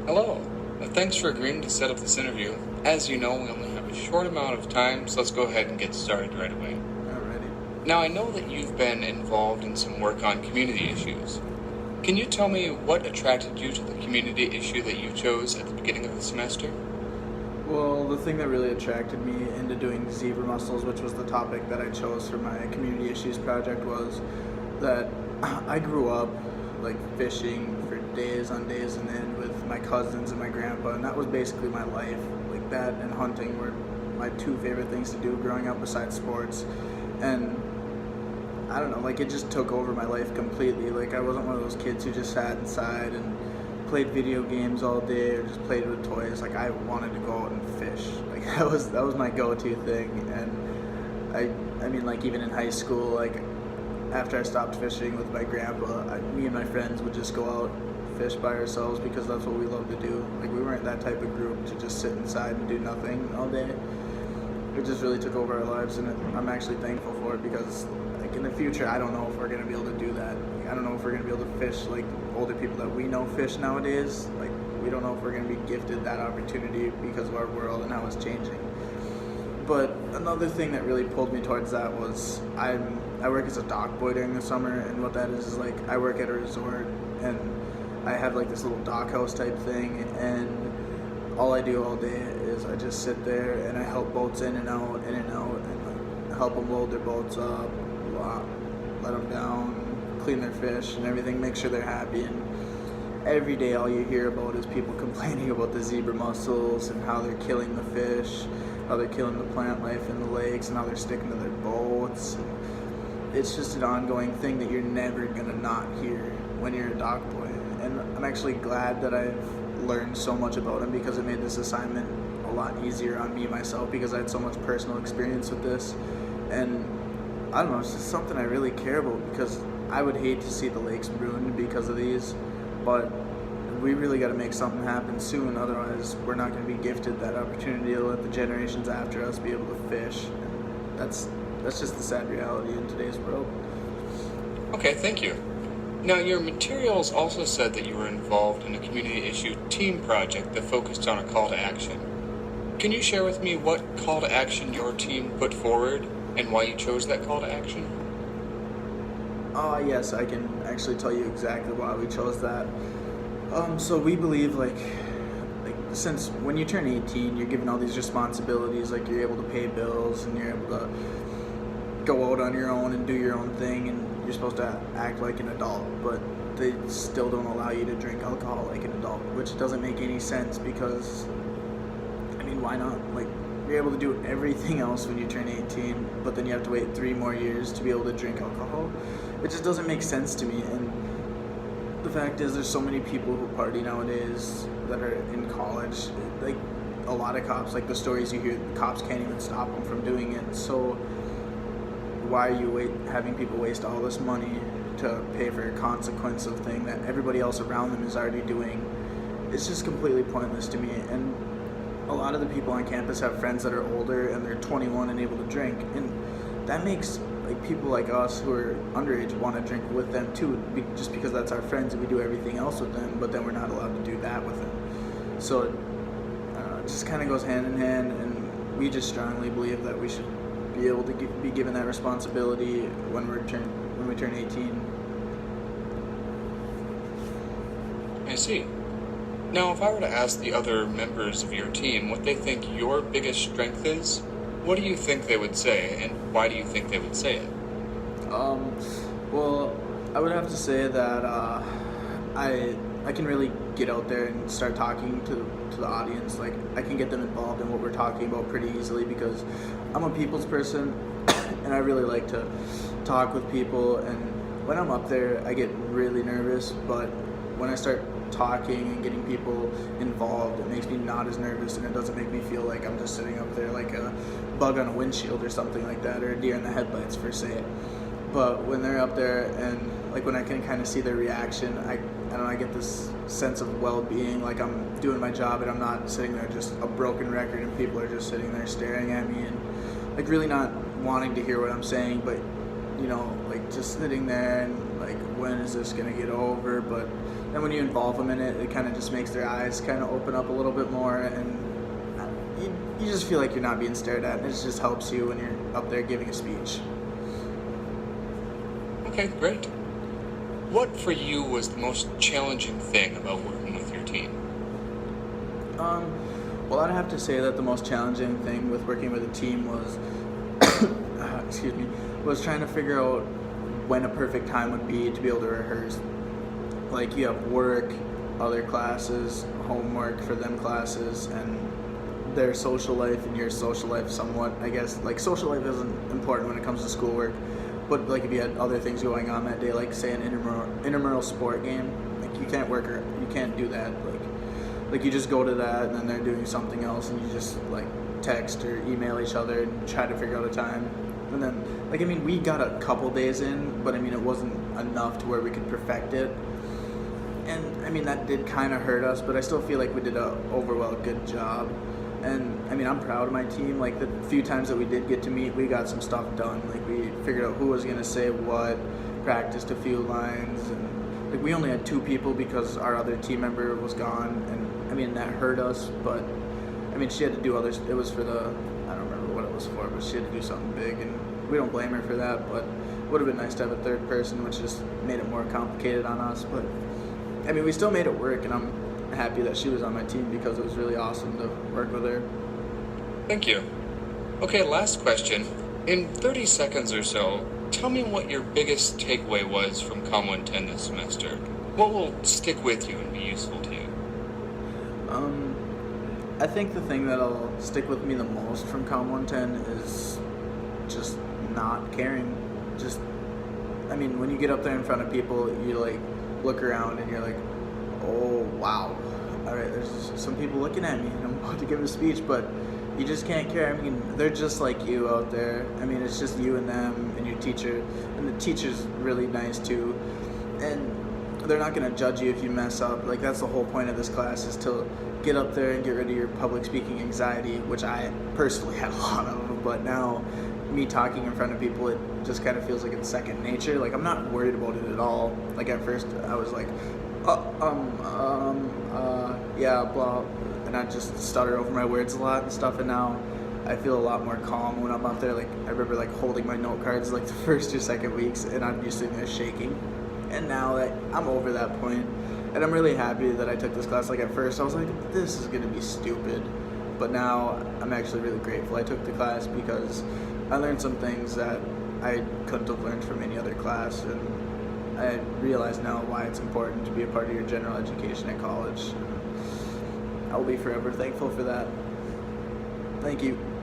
Hello. Thanks for agreeing to set up this interview. As you know, we only have a short amount of time, so let's go ahead and get started right away. Alrighty. Now, I know that you've been involved in some work on community issues. Can you tell me what attracted you to the community issue that you chose at the beginning of the semester? Well, the thing that really attracted me into doing zebra mussels, which was the topic that I chose for my community issues project, was that I grew up like fishing for days on days and end with my cousins and my grandpa, and that was basically my life. Like that and hunting were my two favorite things to do growing up besides sports. And I don't know, like it just took over my life completely. Like I wasn't one of those kids who just sat inside and played video games all day or just played with toys. Like I wanted to go out and fish. Like that was my go-to thing. And I mean, like even in high school, like after I stopped fishing with my grandpa, me and my friends would just go out fish by ourselves because that's what we love to do. Like we weren't that type of group to just sit inside and do nothing all day. It just really took over our lives, and I'm actually thankful for it because like in the future I don't know if we're gonna be able to do that. Like, I don't know if we're gonna be able to fish like older people that we know fish nowadays. Like we don't know if we're gonna be gifted that opportunity because of our world and how it's changing. But another thing that really pulled me towards that was I work as a dock boy during the summer, and what that is like I work at a resort and I have like this little dock house type thing, and all I do all day is I just sit there and I help boats in and out, and like, help them load their boats up, let them down, clean their fish and everything, make sure they're happy. And every day all you hear about is people complaining about the zebra mussels and how they're killing the fish, how they're killing the plant life in the lakes, and how they're sticking to their boats. And it's just an ongoing thing that you're never gonna not hear when you're a dock boy. And I'm actually glad that I've learned so much about them because it made this assignment a lot easier on me myself because I had so much personal experience with this. And I don't know, it's just something I really care about because I would hate to see the lakes ruined because of these, but we really got to make something happen soon, otherwise we're not going to be gifted that opportunity to let the generations after us be able to fish. And that's just the sad reality in today's world. Okay, thank you. Now, your materials also said that you were involved in a community issue team project that focused on a call to action. Can you share with me what call to action your team put forward and why you chose that call to action? Yes, I can actually tell you exactly why we chose that. So we believe like since when you turn 18, you're given all these responsibilities, like you're able to pay bills and you're able to go out on your own and do your own thing, and you're supposed to act like an adult, but they still don't allow you to drink alcohol like an adult, which doesn't make any sense because, I mean, why not? Like, you're able to do everything else when you turn 18, but then you have to wait 3 more years to be able to drink alcohol. It just doesn't make sense to me. And the fact is, there's so many people who party nowadays that are in college. Like, a lot of cops, like the stories you hear, cops can't even stop them from doing it. So why are you having people waste all this money to pay for a consequence of thing that everybody else around them is already doing? It's just completely pointless to me. And a lot of the people on campus have friends that are older and they're 21 and able to drink, and that makes like people like us who are underage want to drink with them too, just because that's our friends and we do everything else with them, but then we're not allowed to do that with them. So it just kind of goes hand in hand, and we just strongly believe that we should be able to be given that responsibility when we turn 18. I see. Now, if I were to ask the other members of your team what they think your biggest strength is, what do you think they would say, and why do you think they would say it? Well, I would have to say that I can really get out there and start talking to the audience. Like, I can get them involved in what we're talking about pretty easily because I'm a people's person and I really like to talk with people. And when I'm up there, I get really nervous, but when I start talking and getting people involved, it makes me not as nervous, and it doesn't make me feel like I'm just sitting up there like a bug on a windshield or something like that, or a deer in the headlights per se. But when they're up there and like when I can kind of see their reaction, I don't know, I get this sense of well-being, like I'm doing my job and I'm not sitting there just a broken record and people are just sitting there staring at me and like really not wanting to hear what I'm saying, but you know, like just sitting there and like, when is this gonna get over? But then when you involve them in it, it kind of just makes their eyes kind of open up a little bit more, and you just feel like you're not being stared at, and it just helps you when you're up there giving a speech. Okay, great. What for you was the most challenging thing about working with your team? Well, I'd have to say that the most challenging thing with working with a team was, excuse me, was trying to figure out when a perfect time would be to be able to rehearse. Like, you have work, other classes, homework for them classes, and their social life and your social life somewhat. I guess, like, social life isn't important when it comes to schoolwork, but like if you had other things going on that day, like say an intramural sport game, like you can't work or you can't do that. Like you just go to that and then they're doing something else and you just like text or email each other and try to figure out a time. And then, like, I mean, we got a couple days in, but I mean, it wasn't enough to where we could perfect it. And I mean, that did kind of hurt us, but I still feel like we did a overall good job. And I mean, I'm proud of my team. Like, the few times that we did get to meet, we got some stuff done. Like, we figured out who was gonna say what, practiced a few lines, and like we only had 2 people because our other team member was gone. And I mean, that hurt us, but I mean, she had to do others. It was for the, I don't remember what it was for, but she had to do something big, and we don't blame her for that. But it would have been nice to have a third person, which just made it more complicated on us. But I mean, we still made it work, and I'm happy that she was on my team because it was really awesome to work with her. Thank you. Okay, last question. In 30 seconds or so, tell me what your biggest takeaway was from Com 110 this semester. What will stick with you and be useful to you? I think the thing that'll stick with me the most from Com 110 is just not caring. Just, I mean, when you get up there in front of people, you like look around and you're like, oh wow, all right, there's some people looking at me and I'm about to give a speech, but you just can't care. I mean, they're just like you out there. I mean, it's just you and them and your teacher, and the teacher's really nice too, and they're not going to judge you if you mess up. Like, that's the whole point of this class, is to get up there and get rid of your public speaking anxiety, which I personally had a lot of, but now me talking in front of people, it just kind of feels like it's second nature. Like, I'm not worried about it at all. Like, at first I was like, yeah, blah, and I just stutter over my words a lot and stuff, and now I feel a lot more calm when I'm up there. Like, I remember like holding my note cards like the first or second weeks, and I'm just sitting there shaking, and now that I'm over that point, and I'm really happy that I took this class. Like, at first I was like, this is gonna be stupid, but now I'm actually really grateful I took the class because I learned some things that I couldn't have learned from any other class, and I realize now why it's important to be a part of your general education at college. I'll be forever thankful for that. Thank you.